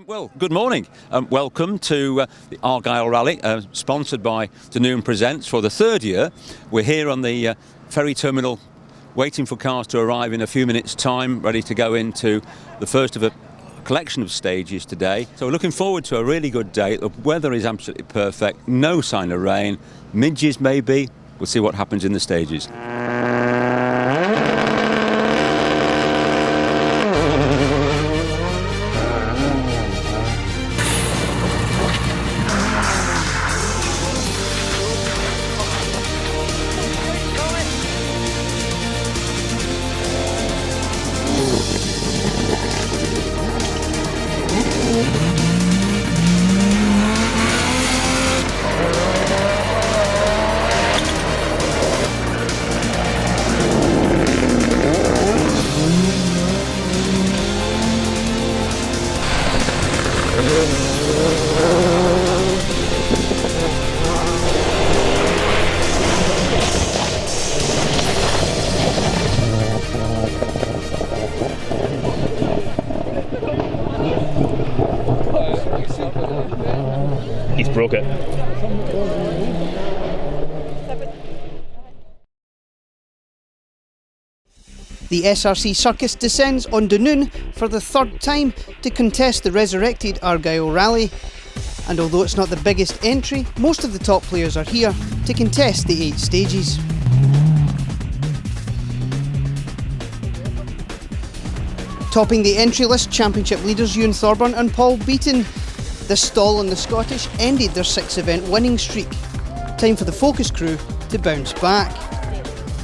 Well, good morning. Welcome to the Argyll Rally, sponsored by Dunoon Presents for the third year. We're here on the ferry terminal, waiting for cars to arrive in a few minutes' time, ready to go into the first of a collection of stages today. So we're looking forward to a really good day. The weather is absolutely perfect, no sign of rain, midges maybe. We'll see what happens in the stages. He's broke it. The SRC Circus descends on Dunoon for the third time to contest the resurrected Argyll Rally. And although it's not the biggest entry, most of the top players are here to contest the 8 stages. Topping the entry list, championship leaders Ewan Thorburn and Paul Beaton. This stall on the Scottish ended their 6-event winning streak. Time for the Focus crew to bounce back.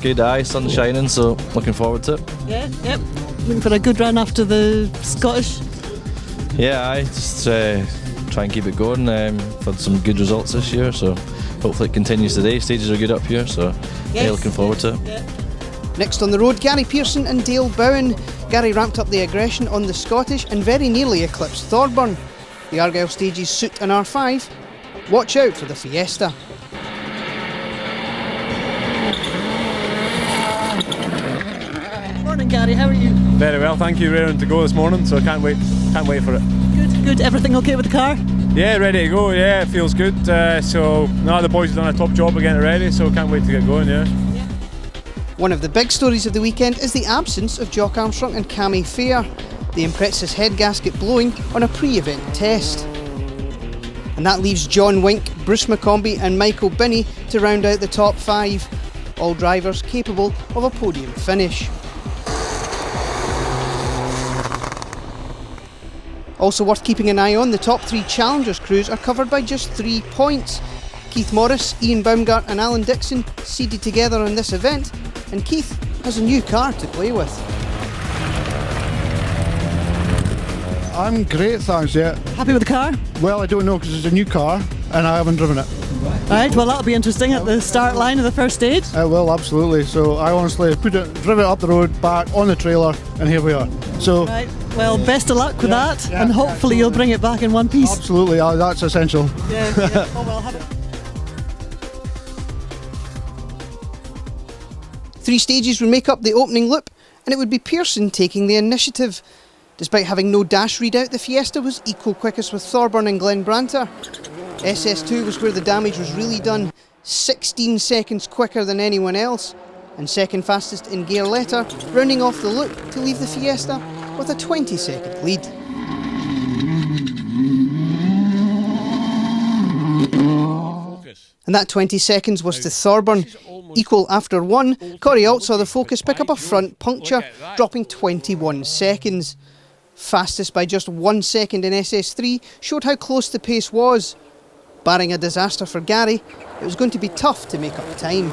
Good eye, sun's shining, so looking forward to it. Yep. Looking for a good run after the Scottish. Yeah, just try and keep it going. We've had some good results this year, so hopefully it continues today. Stages are good up here, so yeah, looking forward to it. Yeah. Next on the road, Gary Pearson and Dale Bowen. Gary ramped up the aggression on the Scottish and very nearly eclipsed Thorburn. The Argyll stages suit an R5. Watch out for the Fiesta. Morning, Gary. How are you? Very well, thank you. Raring to go this morning, so I can't wait for it. Good. Everything okay with the car? Yeah, ready to go. Yeah, it feels good. So now the boys have done a top job of getting it ready, so can't wait to get going. Yeah. One of the big stories of the weekend is the absence of Jock Armstrong and Cammy Fair. The Imprezza's head gasket blowing on a pre-event test. And that leaves John Wink, Bruce McCombie and Michael Binney to round out the top 5. All drivers capable of a podium finish. Also worth keeping an eye on, the top 3 Challengers crews are covered by just 3 points. Keith Morris, Ian Baumgart and Alan Dixon seeded together on this event, and Keith has a new car to play with. I'm great, thanks, yeah. Happy with the car? Well, I don't know because it's a new car and I haven't driven it. Right, well that'll be interesting at the start line of the first stage. It will, absolutely. So I honestly driven it up the road, back on the trailer, and here we are. So, Right, well best of luck with that, yeah, and hopefully you'll bring it back in one piece. absolutely, that's essential. Yeah. Oh well, have it. 3 stages would make up the opening loop, and it would be Pearson taking the initiative. Despite having no dash readout, the Fiesta was equal quickest with Thorburn and Glenn Branter. SS2 was where the damage was really done, 16 seconds quicker than anyone else, and second fastest in Gear Letter, rounding off the loop to leave the Fiesta with a 20-second lead. And that 20 seconds was to Thorburn. Equal after 1, Corey Alt saw the Focus pick up a front puncture, dropping 21 seconds. Fastest by just 1 second in SS3 showed how close the pace was. Barring a disaster for Gary, it was going to be tough to make up time.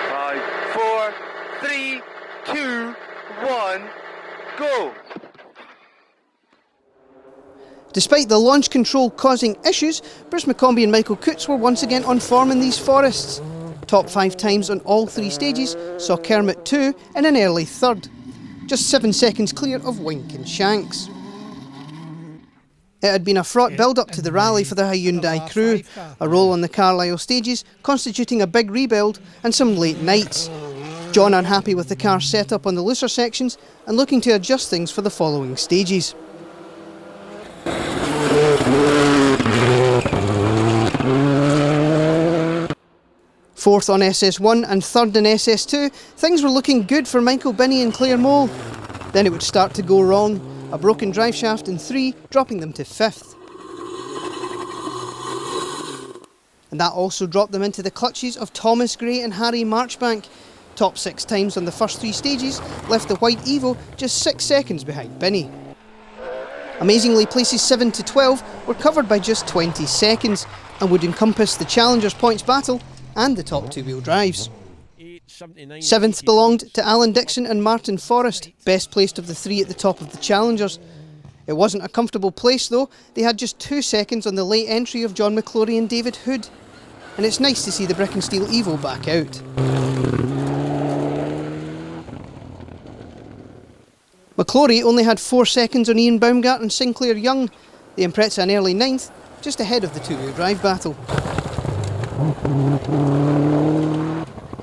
Five, 4, 3, 2, 1, go! Despite the launch control causing issues, Bruce McCombie and Michael Coutts were once again on form in these forests. Top 5 times on all 3 stages saw Kermit 2 in an early third, just 7 seconds clear of Wink and Shanks. It had been a fraught build-up to the rally for the Hyundai crew, a roll on the Carlisle stages constituting a big rebuild and some late nights. John unhappy with the car's setup on the looser sections and looking to adjust things for the following stages. Fourth on SS1 and third in SS2, things were looking good for Michael Binney and Claire Mole. Then it would start to go wrong, a broken driveshaft in 3, dropping them to 5th. And that also dropped them into the clutches of Thomas Gray and Harry Marchbank. Top 6 times on the first 3 stages left the White Evo just 6 seconds behind Binney. Amazingly, places 7 to 12 were covered by just 20 seconds and would encompass the Challengers points battle and the top 2-wheel drives. 7th belonged to Alan Dixon and Martin Forrest, best placed of the 3 at the top of the Challengers. It wasn't a comfortable place though, they had just 2 seconds on the late entry of John McClory and David Hood. And it's nice to see the Brick and Steel Evo back out. McClory only had 4 seconds on Ian Baumgart and Sinclair Young, the Impreza an early 9th, just ahead of the 2-wheel drive battle.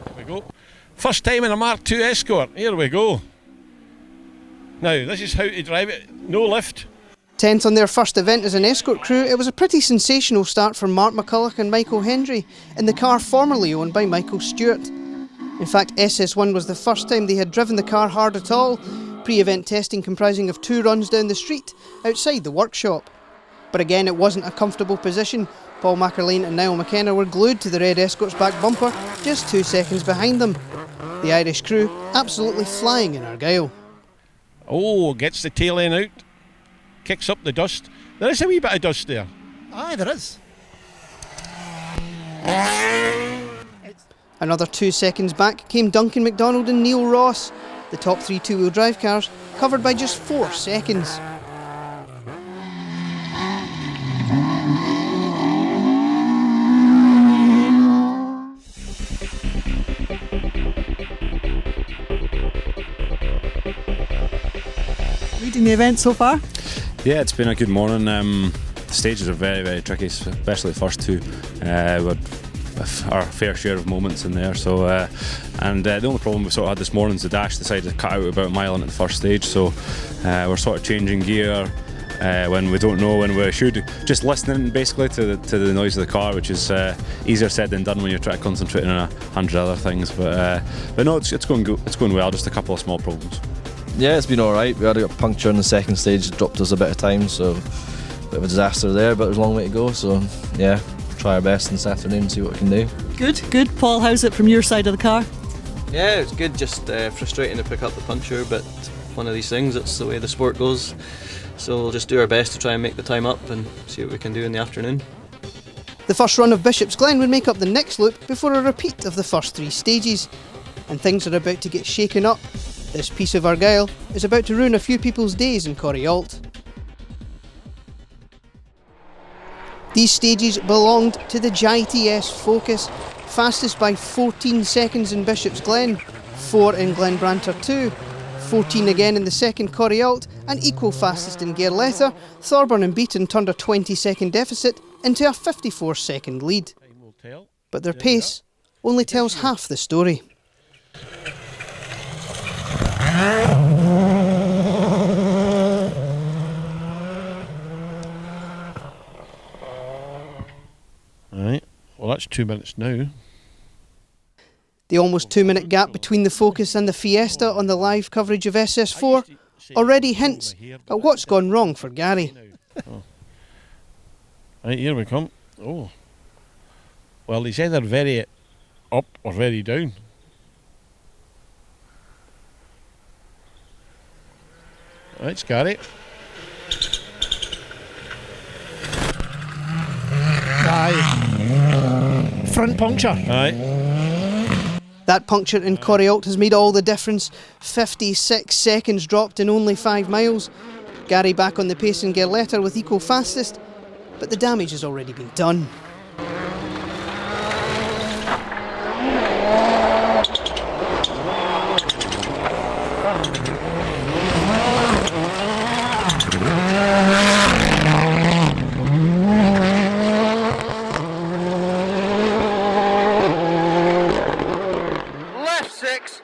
Here we go. First time in a Mark II Escort. Here we go. Now, this is how to drive it. No lift. 10th on their first event as an escort crew, it was a pretty sensational start for Mark McCulloch and Michael Hendry in the car formerly owned by Michael Stewart. In fact, SS1 was the first time they had driven the car hard at all, pre-event testing comprising of 2 runs down the street outside the workshop. But again, it wasn't a comfortable position. Paul McErlane and Niall McKenna were glued to the red Escort's back bumper, just 2 seconds behind them. The Irish crew absolutely flying in Argyll. Oh, gets the tail end out. Kicks up the dust. There is a wee bit of dust there. Aye, there is. Another 2 seconds back came Duncan MacDonald and Neil Ross. The top 3 2-wheel drive cars covered by just 4 seconds. Reading the event so far? Yeah, it's been a good morning. The stages are very, very tricky, especially the first 2. We had our fair share of moments in there. So, the only problem we sort of had this morning is the dash decided to cut out about a mile into the first stage. So we're sort of changing gear when we don't know when we should. Just listening basically to the noise of the car, which is easier said than done when you're trying to concentrate on 100 other things. But no, it's going good. It's going well. Just a couple of small problems. Yeah, it's been alright. We had a puncture in the second stage, it dropped us a bit of time, so a bit of a disaster there, but there's a long way to go. So yeah, try our best this afternoon and see what we can do. Good. Paul, how's it from your side of the car? Yeah, it's good, just frustrating to pick up the puncture, but one of these things, it's the way the sport goes. So we'll just do our best to try and make the time up and see what we can do in the afternoon. The first run of Bishop's Glen would make up the next loop before a repeat of the first 3 stages. And things are about to get shaken up. This piece of Argyll is about to ruin a few people's days in Corrialt. These stages belonged to the GITS Focus, fastest by 14 seconds in Bishop's Glen, 4 in Glenbranter 2, 14 again in the second Corrialt, and equal fastest in Gairletter. Thorburn and Beaton turned a 20-second deficit into a 54-second lead. But their pace only tells half the story. Right, well that's 2 minutes now. The almost 2-minute gap between the Focus and the Fiesta on the live coverage of SS4 already hints at what's gone wrong for Gary. Oh. Right, here we come. Oh. Well, he's either very up or very down. Right, Gary. Aye. Front puncture. Aye. That puncture in Corrialt has made all the difference. 56 seconds dropped in only 5 miles. Gary back on the pace in Gairletter with equal fastest, but the damage has already been done. Left 6,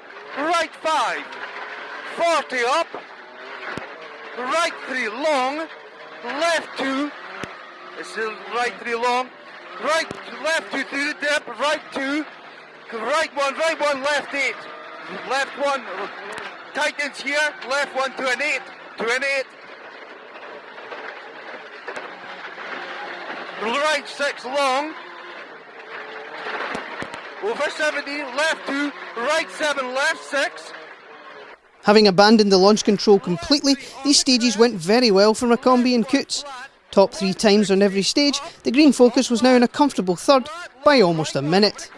5, 40 up, right 3 long, left 2, it's right 3 long, right, left 2 through the dip, right 2, right 1, left 8, left 1, tightens here, left 1 to an 8, right 6 long, over 70, left 2, right 7, left 6. Having abandoned the launch control completely, these stages went very well for McCombie and Coots. Top 3 times on every stage, the Green Focus was now in a comfortable third by almost a minute.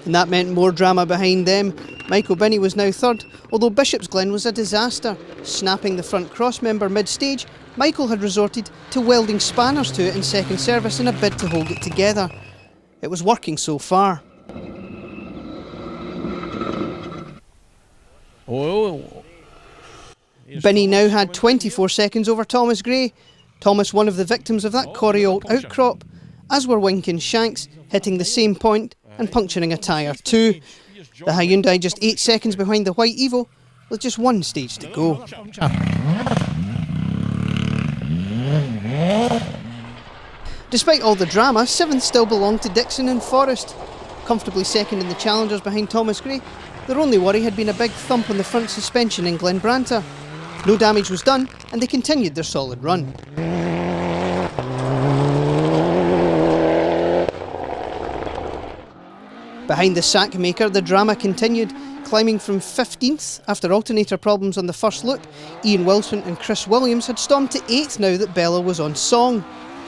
And that meant more drama behind them. Michael Binney was now third, although Bishop's Glen was a disaster. Snapping the front cross member mid-stage, Michael had resorted to welding spanners to it in second service in a bid to hold it together. It was working so far. Binney now had 24 seconds over Thomas Gray. Thomas one of the victims of that Corrie-Alt outcrop, as were Wink and Shanks, hitting the same point and puncturing a tyre too. The Hyundai just 8 seconds behind the White Evo, with just one stage to go. Despite all the drama, 7th still belonged to Dixon and Forrest. Comfortably second in the Challengers behind Thomas Gray, their only worry had been a big thump on the front suspension in Glenbranta. No damage was done, and they continued their solid run. Behind the sack maker, the drama continued, climbing from 15th after alternator problems on the first loop. Ian Wilson and Chris Williams had stormed to 8th now that Bella was on song.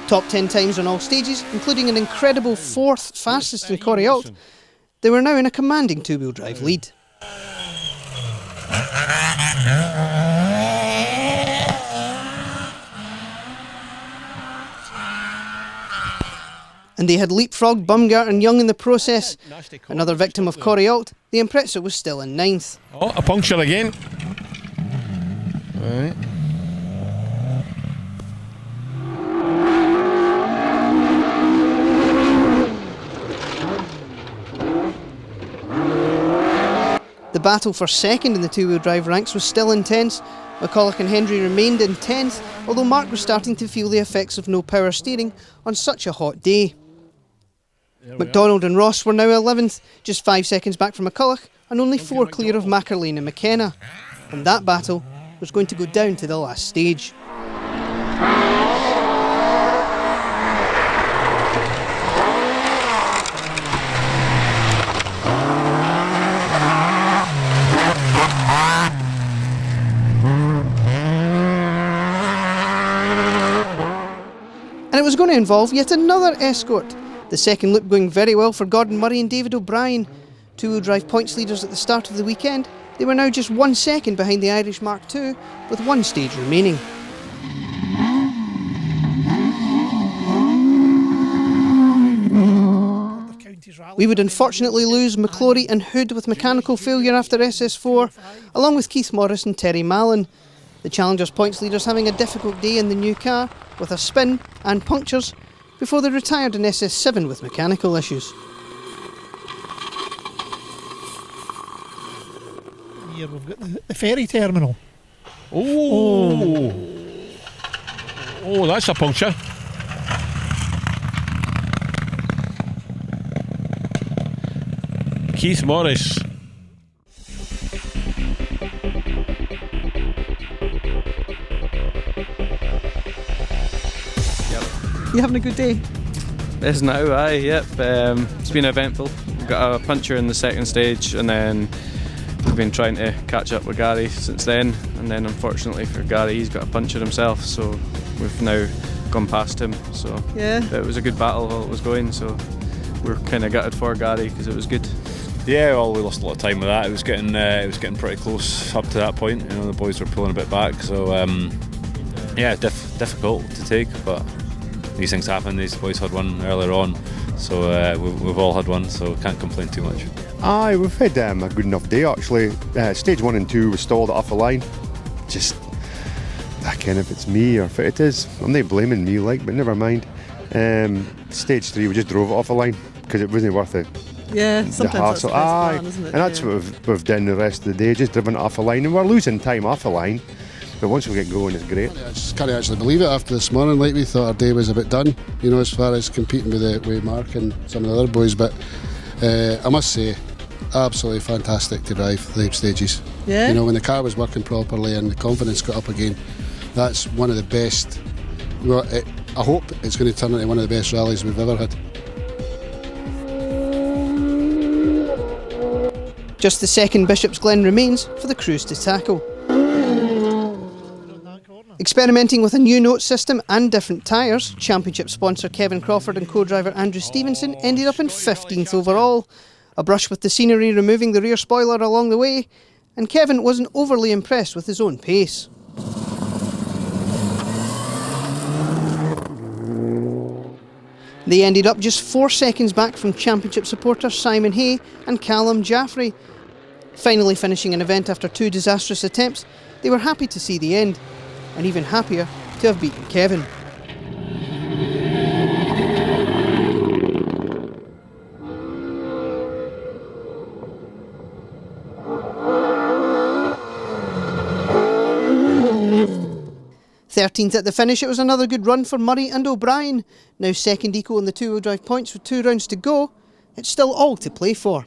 Top 10 times on all stages, including an incredible 4th fastest in Corrie-Alt, they were now in a commanding two-wheel drive lead. And they had leapfrogged Bumgart and Young in the process. Another victim of Corrie-Alt, the Impreza was still in 9th. Oh, a puncture again. Right. The battle for second in the two-wheel drive ranks was still intense. McCulloch and Hendry remained in 10th, although Mark was starting to feel the effects of no power steering on such a hot day. MacDonald and Ross were now 11th, just 5 seconds back from McCulloch, and only 4 clear of Mackerlane and McKenna. And that battle was going to go down to the last stage. And it was going to involve yet another escort. The second loop going very well for Gordon Murray and David O'Brien. Two-wheel drive points leaders at the start of the weekend. They were now just 1 second behind the Irish Mark II, with one stage remaining. We would unfortunately lose McClory and Hood with mechanical failure after SS4, along with Keith Morris and Terry Mallon. The Challengers points leaders having a difficult day in the new car, with a spin and punctures, before they retired in SS7 with mechanical issues. Here we've got the ferry terminal. Oh, that's a puncture. Keith Morris. You having a good day? It's now, aye, yep. It's been eventful. We've got a puncture in the second stage, and then we've been trying to catch up with Gary since then. And then, unfortunately for Gary, he's got a puncture himself, so we've now gone past him. So yeah, it was a good battle while it was going. So we're kind of gutted for Gary because it was good. Yeah, well, we lost a lot of time with that. It was getting pretty close up to that point. You know, the boys were pulling a bit back, so yeah, difficult to take, but these things happen. These boys had one earlier on, so we've all had one, so can't complain too much. Aye, we've had a good enough day actually. Stage 1 and 2 was stalled off the line. Just, I can't if it's me or if it is. I'm not blaming me, but never mind. Stage 3 we just drove it off the line because it wasn't worth it Yeah, the sometimes that's the hassle. best plan, isn't it? And that's what we've done the rest of the day, just driven it off a line, and we're losing time off a line. But once we get going, it's great. I just can't actually believe it after this morning. Like, we thought our day was a bit done, you know, as far as competing with Mark and some of the other boys. But I must say, absolutely fantastic to drive the stages. Yeah. You know, when the car was working properly and the confidence got up again, that's one of the best. Well, I hope it's going to turn into one of the best rallies we've ever had. Just the second Bishop's Glen remains for the crews to tackle. Experimenting with a new note system and different tyres, championship sponsor Kevin Crawford and co-driver Andrew Stevenson ended up in 15th overall. A brush with the scenery removing the rear spoiler along the way, and Kevin wasn't overly impressed with his own pace. They ended up just 4 seconds back from championship supporters Simon Hay and Callum Jaffrey. Finally finishing an event after 2 disastrous attempts, they were happy to see the end, and even happier to have beaten Kevin. Thirteenth at the finish, it was another good run for Murray and O'Brien. Now second equal in the two-wheel drive points with 2 rounds to go. It's still all to play for.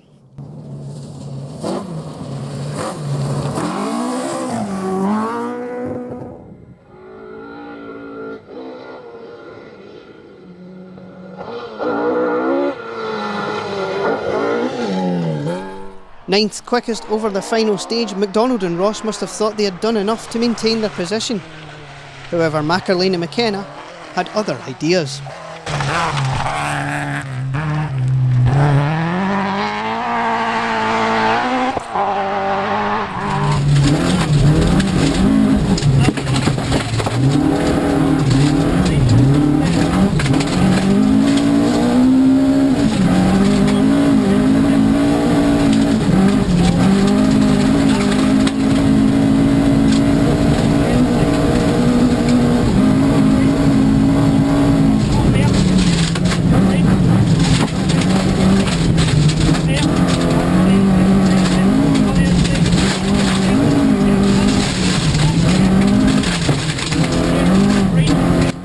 Ninth quickest over the final stage, McDonald and Ross must have thought they had done enough to maintain their position. However, Mackerlane and McKenna had other ideas.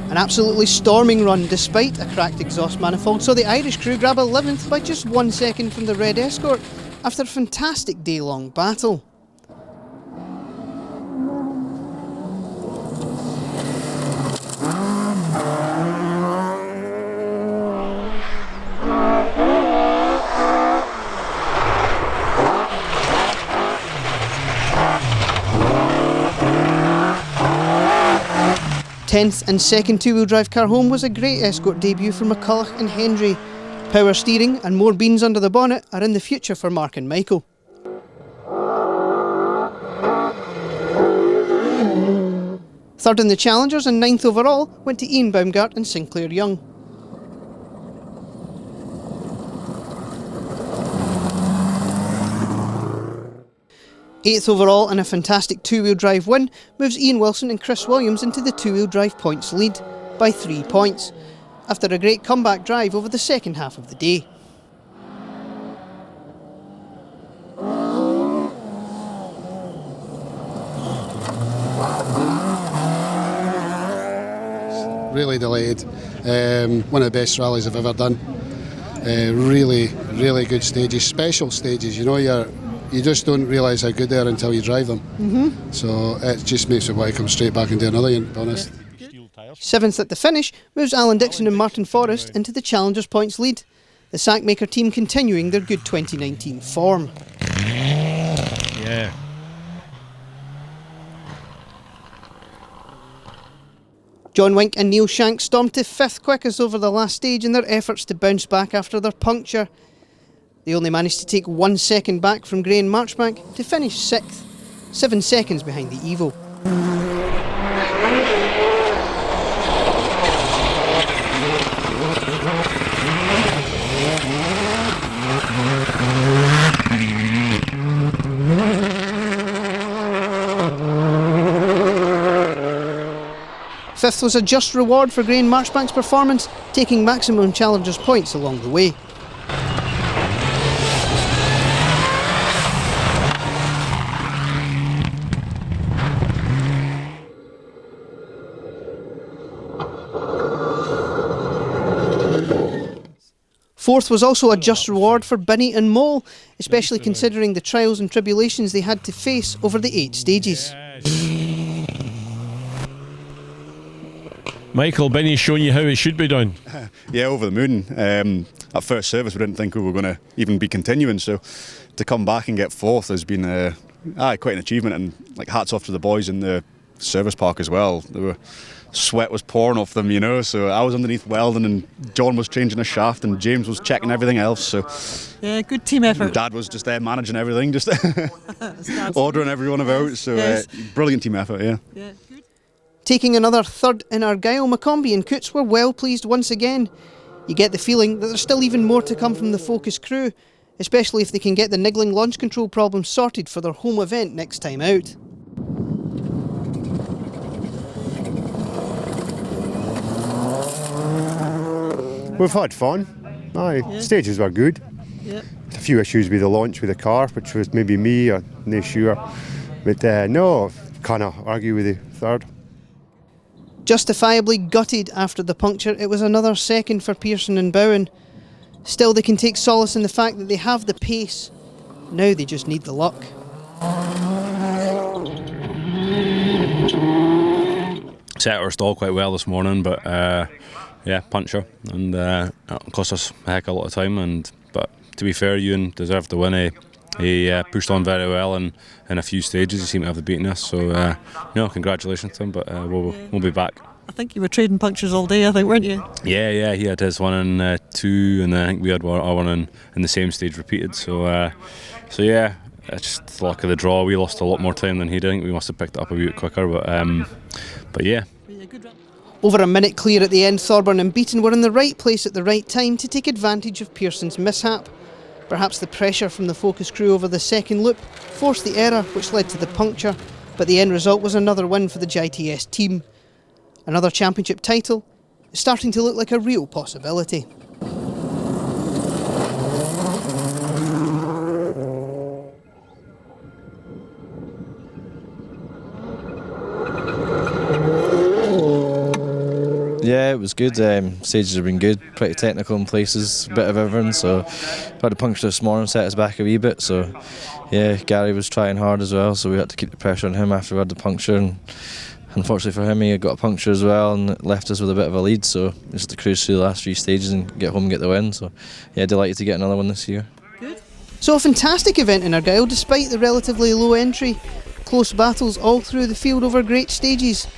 An absolutely storming run despite a cracked exhaust manifold, so the Irish crew grab 11th by just 1 second from the Red Escort after a fantastic day-long battle. Tenth and second two-wheel drive car home was a great Escort debut for McCulloch and Hendry. Power steering and more beans under the bonnet are in the future for Mark and Michael. Third in the Challengers and 9th overall went to Ian Baumgart and Sinclair Young. Eighth overall and a fantastic two-wheel drive win moves Ian Wilson and Chris Williams into the two-wheel drive points lead by 3 points, after a great comeback drive over the second half of the day. Really delighted. One of the best rallies I've ever done. Really, really good stages, special stages. You know, you just don't realise how good they are until you drive them. Mm-hmm. So it just makes me want to come straight back and do another, to be honest. 7th at the finish moves Alan Dixon and Martin Forrest into the Challengers points lead. The Sackmaker team continuing their good 2019 form. Yeah. John Wink and Neil Shank stormed to 5th quickest over the last stage in their efforts to bounce back after their puncture. They only managed to take 1 second back from Gray and Marchbank to finish 6th, 7 seconds behind the Evo. Fifth was a just reward for Gray and Marchbank's performance, taking maximum Challengers points along the way. Fourth was also a just reward for Binny and Mole, especially considering the trials and tribulations they had to face over the 8 stages. Michael, Binny's showing you how it should be done. Yeah, over the moon. At first service, we didn't think we were going to even be continuing, so to come back and get fourth has been quite an achievement, and like hats off to the boys in the service park as well. Sweat was pouring off them, you know, so I was underneath welding and John was changing a shaft and James was checking everything else, so yeah, good team effort. Dad was just there managing everything, just ordering everyone about, so yes. Brilliant team effort, yeah. Good. Taking another third in Argyll, McCombie and Coots were well pleased once again. You get the feeling that there's still even more to come from the Focus crew, especially if they can get the niggling launch control problem sorted for their home event next time out. We've had fun. Stages were good. Yeah. A few issues with the launch with the car, which was maybe me, or no sure. But no, can't argue with the third. Justifiably gutted after the puncture, it was another second for Pearson and Bowen. Still, they can take solace in the fact that they have the pace. Now they just need the luck. Set our stall quite well this morning, but yeah, puncher, and it cost us a heck of a lot of time. But to be fair, Ewan deserved the win. He pushed on very well, and in a few stages he seemed to have the beatiness. So congratulations to him. But we'll be back. I think you were trading punctures all day, I think, weren't you? Yeah, he had his one in 2, and then I think we had our one in the same stage repeated. So yeah, it's just the luck of the draw. We lost a lot more time than he did. I think we must have picked it up a bit quicker, but yeah. Over a minute clear at the end, Thorburn and Beaton were in the right place at the right time to take advantage of Pearson's mishap. Perhaps the pressure from the Focus crew over the second loop forced the error which led to the puncture, but the end result was another win for the JTS team. Another championship title is starting to look like a real possibility. Yeah, it was good. Stages have been good, pretty technical in places, a bit of everything. So had a puncture this morning, set us back a wee bit. So yeah, Gary was trying hard as well, so we had to keep the pressure on him after we had the puncture. And unfortunately for him, he got a puncture as well, and it left us with a bit of a lead. So just to cruise through the last 3 stages and get home and get the win. So yeah, delighted to get another one this year. So a fantastic event in Argyll despite the relatively low entry. Close battles all through the field over great stages.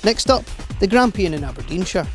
Next up, the Grampian in Aberdeenshire.